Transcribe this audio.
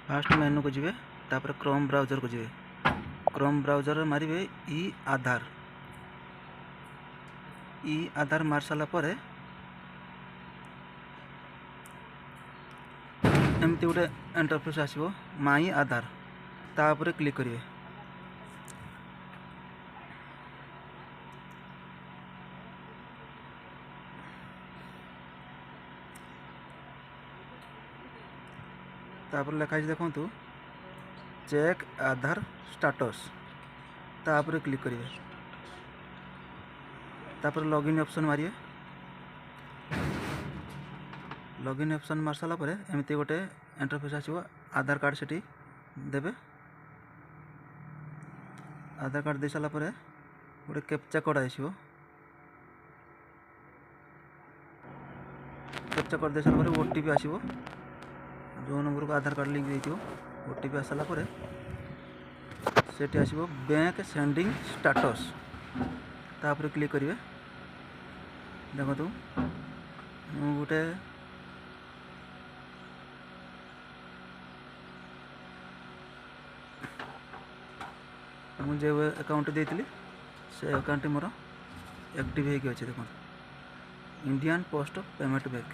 Fast मेनू को जीवे तापर क्रोम ब्राउजर को जीवे क्रोम ब्राउजर मारे ई आधार मार सारा पर एमती गोटे इंटरफेस आसो माई आधार तापर क्लिक करेंगे। तापर लिखाई देखु चेक आधार स्टेटस तापर क्लिक करेंगे। तापर लॉगिन ऑप्शन मारिए लॉगिन ऑप्शन मार सारा पर एमती गोटे इंटरफेस आसो आधार कार्ड से देवे आधार कार्ड दे सारा पर गोटे कैप्चा कोड आसो कैप्चा कोड दे सारा पर ओटीपी आसो जो नंबर को आधार कार्ड लिंक देती ओटीपी आसाला पर सेठी आसो बैंक सेंडिंग स्टेटस तापर क्लिक करेंगे। देखो गोटे मुझे अकाउंट देती से अकाउंट मोर एक्टिव होगी अच्छे देखो इंडियन पोस्ट पेमेंट बैंक।